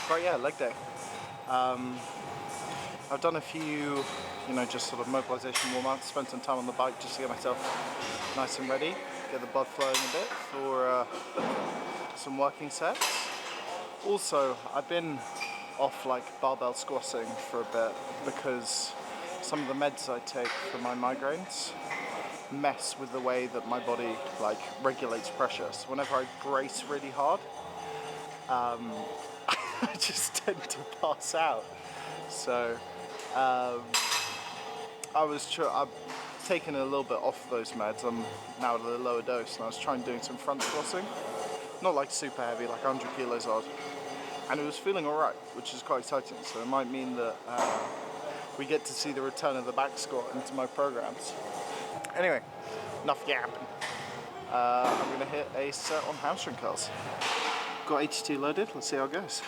Right, yeah, leg day. I've done a few, just sort of mobilization warm-ups, spent some time on the bike just to get myself nice and ready, get the blood flowing a bit for some working sets. Also, I've been off like barbell squatting for a bit because some of the meds I take for my migraines mess with the way that my body like regulates pressure. So whenever I brace really hard, I just tend to pass out. So I've taken a little bit off those meds. I'm now at a lower dose, and I was trying doing some front squatting, not like super heavy, like 100 kilos odd, and it was feeling alright, which is quite exciting. So it might mean that we get to see the return of the back squat into my programs. Anyway, enough yapping. I'm going to hit a set on hamstring curls. Got 82 loaded, let's see how it goes.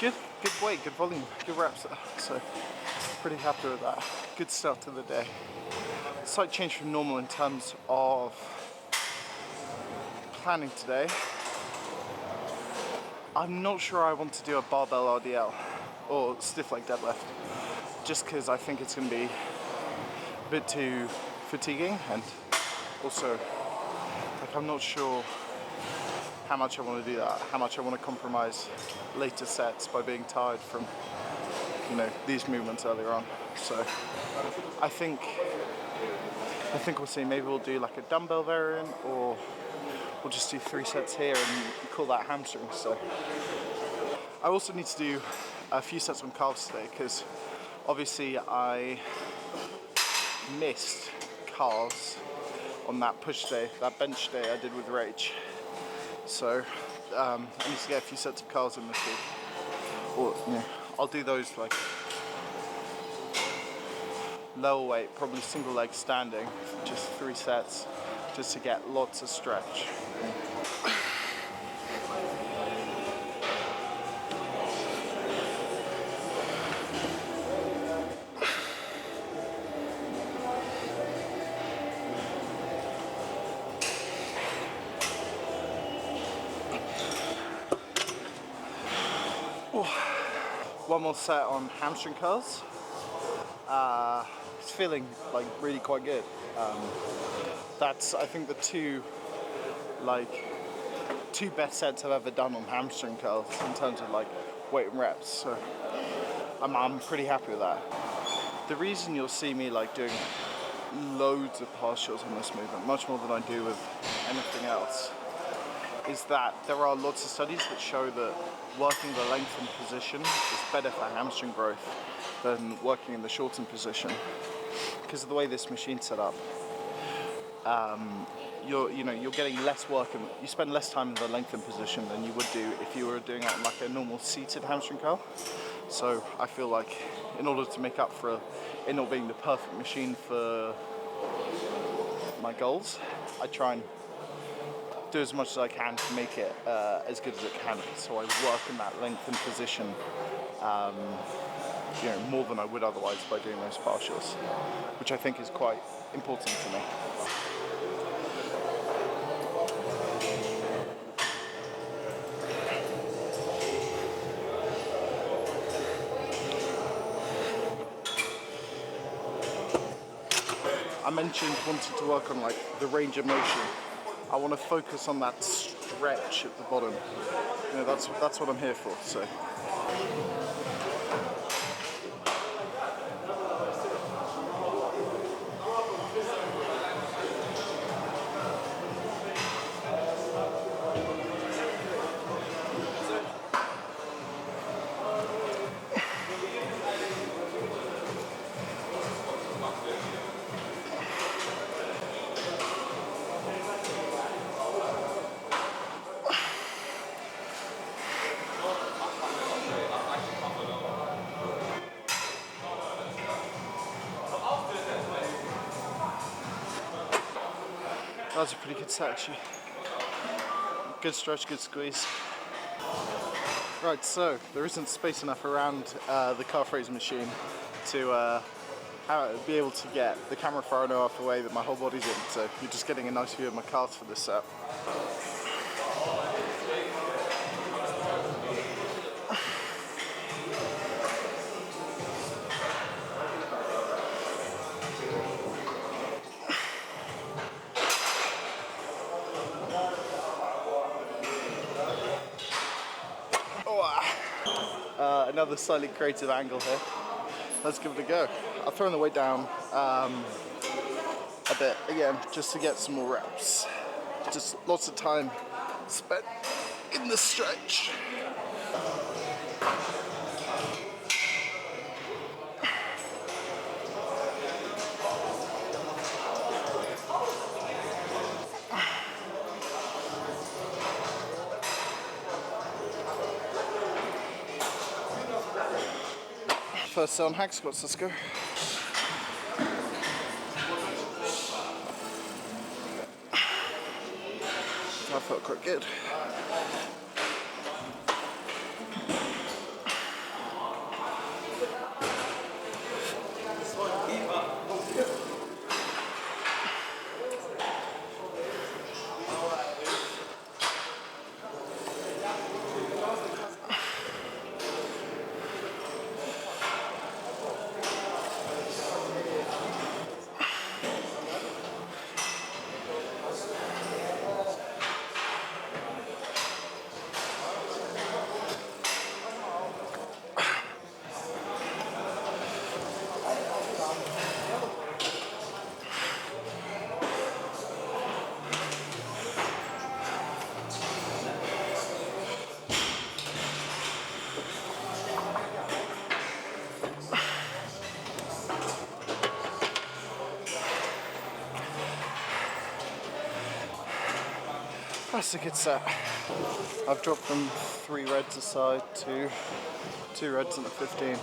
Good weight, good volume, good reps there. So pretty happy with that. Good start to the day. Slight change from normal in terms of planning today. I'm not sure I want to do a barbell RDL or stiff leg deadlift, just because I think it's going to be a bit too fatiguing, and also like I'm not sure how much I want to do that, how much I want to compromise later sets by being tired from these movements earlier on. So I think we'll see. Maybe we'll do like a dumbbell variant, or we'll just do 3 sets here and call that hamstrings. So I also need to do a few sets on calves today, because obviously I missed calves on that push day, that bench day I did with Rage. So I need to get a few sets of calves in this week. Or I'll do those like lower weight, probably single leg standing, just 3 sets, just to get lots of stretch. One more set on hamstring curls. It's feeling like really quite good. That's I think the two best sets I've ever done on hamstring curls in terms of like weight and reps. So I'm pretty happy with that. The reason you'll see me like doing loads of partials on this movement, much more than I do with anything else, is that there are lots of studies that show that working the lengthened position is better for hamstring growth than working in the shortened position, because of the way this machine's set up. You're getting less work, and you spend less time in the lengthened position than you would do if you were doing it on like a normal seated hamstring curl. So I feel like in order to make up for it not being the perfect machine for my goals, I try and do as much as I can to make it as good as it can. So I work in that lengthened position more than I would otherwise by doing those partials, which I think is quite important to me. I mentioned wanting to work on like the range of motion. I want to focus on that stretch at the bottom. That's what I'm here for. So. was a pretty good set actually. Good stretch, good squeeze. Right, so there isn't space enough around the calf raise machine to be able to get the camera far enough away that my whole body's in, so you're just getting a nice view of my calves for this set. Another slightly creative angle here. Let's give it a go. I've thrown the weight down a bit again just to get some more reps. Just lots of time spent in the stretch. First set on hack squats, let's go. That felt quite good. That's a good set. I've dropped from 3 reds aside to 2 reds and a 15.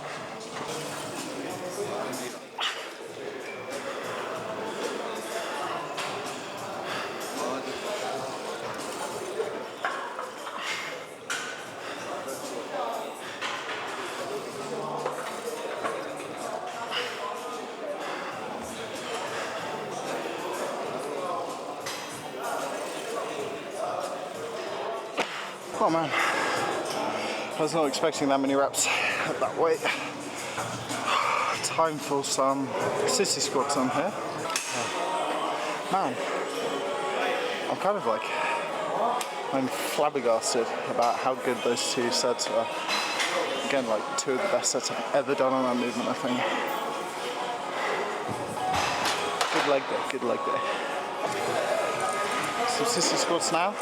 Oh man, I was not expecting that many reps at that weight. Time for some sissy squats on here. Man, I'm flabbergasted about how good those 2 sets are. Again, like 2 of the best sets I've ever done on that movement, I think. Good leg day, good leg day. Some sissy squats now.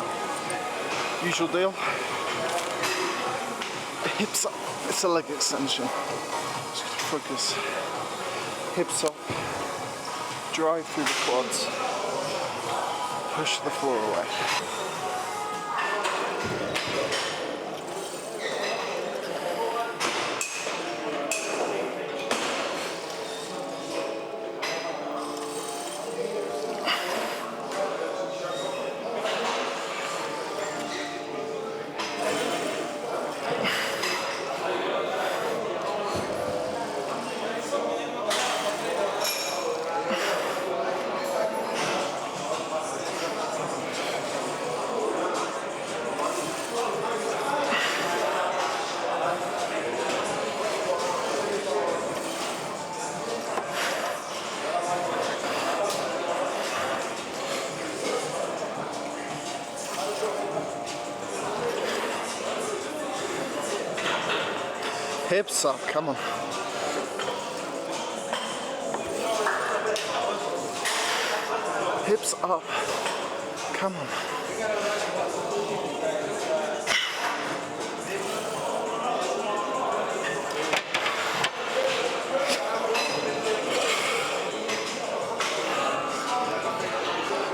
Usual deal. Hips up. It's a leg extension. Just focus. Hips up. Drive through the quads. Push the floor away. Hips up, come on. Hips up, come on.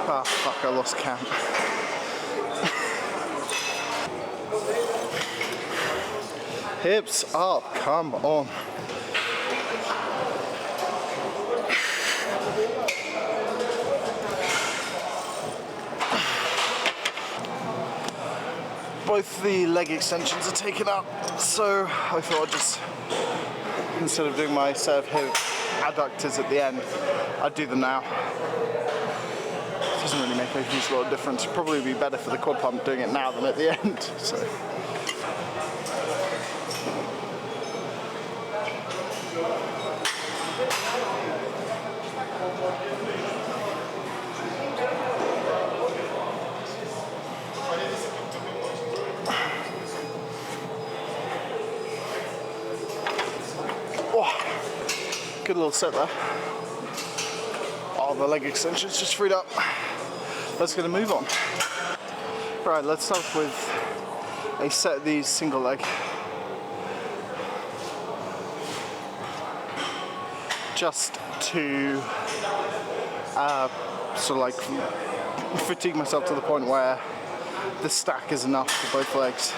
Ah, fuck, I lost count. Hips up, come on. both the leg extensions are taken up, so I thought I'd just, instead of doing my set of hip adductors at the end, I'd do them now. It doesn't really make a huge lot of difference. It'd probably be better for the quad pump doing it now than at the end. So. Oh, good little set there. Oh, the leg extension's just freed up. Let's get a move on. Right, let's start with a set of these single leg. Just to sort of like fatigue myself to the point where the stack is enough for both legs.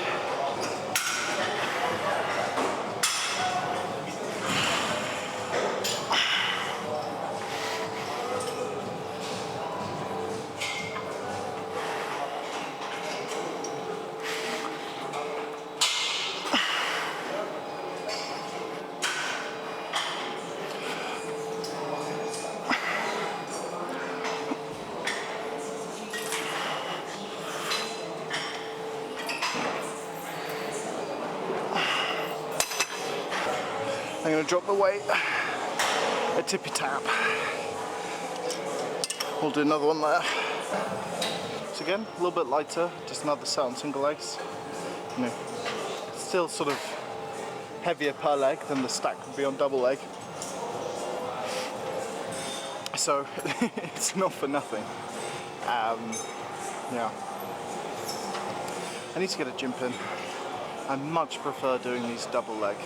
I'm going to drop the weight, a tippy tap. We'll do another one there. So again, a little bit lighter, just another set on single legs. You know, still sort of heavier per leg than the stack would be on double leg. So it's not for nothing. Yeah. I need to get a gym pin. I much prefer doing these double leg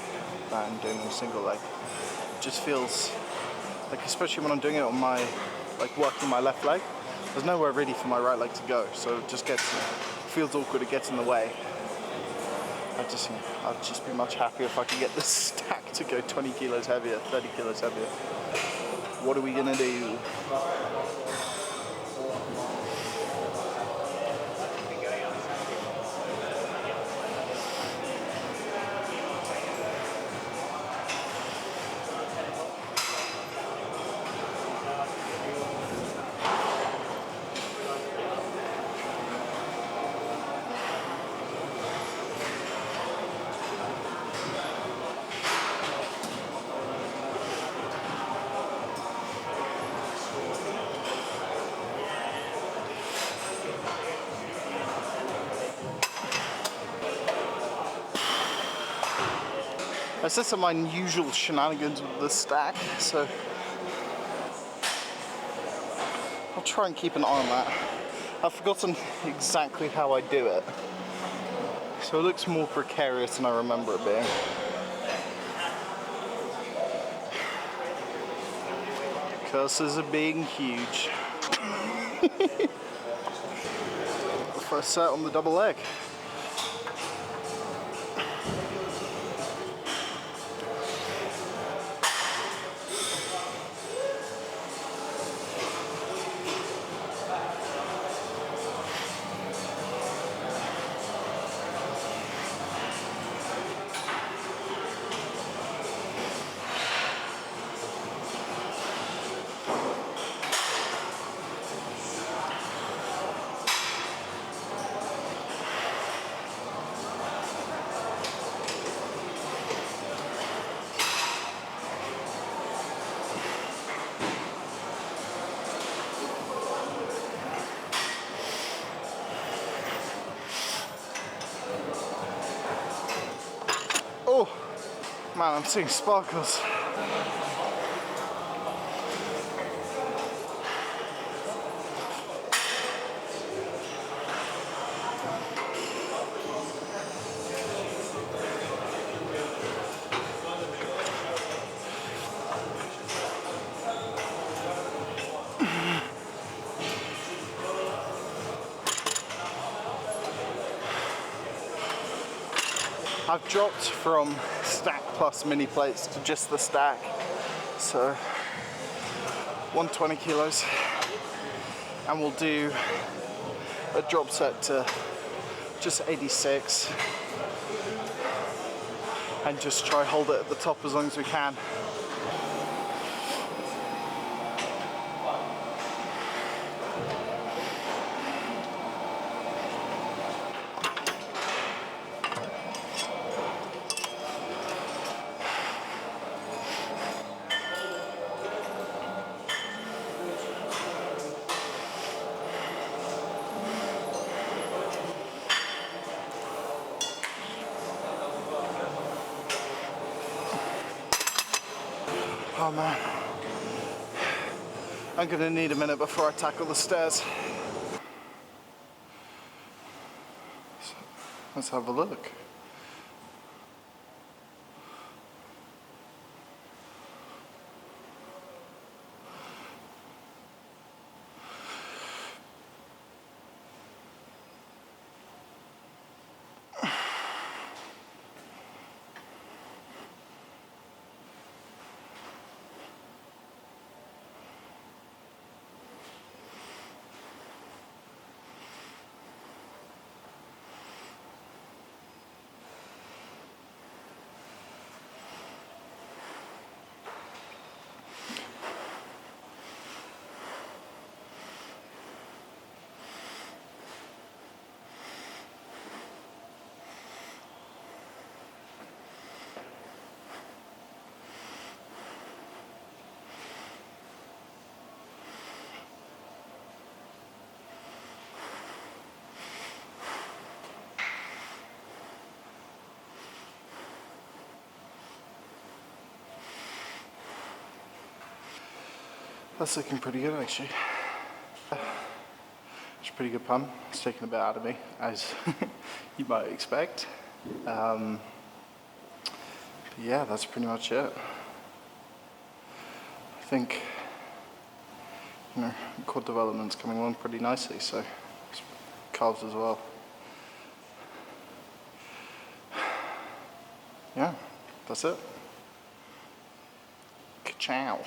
than doing them single leg. It just feels like, especially when I'm doing it on my, like working my left leg, there's nowhere really for my right leg to go, so it just feels awkward, it gets in the way. I'd just be much happier if I could get the stack to go 20 kilos heavier, 30 kilos heavier. What are we gonna do? That's just some unusual shenanigans with the stack, so I'll try and keep an eye on that. I've forgotten exactly how I do it, so it looks more precarious than I remember it being. Curses are being huge. First set on the double leg. Oh, man, I'm seeing sparkles. I've dropped from stack plus mini plates to just the stack, so 120 kilos, and we'll do a drop set to just 86, and just try hold it at the top as long as we can. Oh man, I'm gonna need a minute before I tackle the stairs. So, let's have a look. That's looking pretty good actually. It's a pretty good pump. It's taken a bit out of me, as you might expect. But yeah, that's pretty much it. I think, you know, core development's coming along pretty nicely, so calves as well. Yeah, that's it. Ka-chow.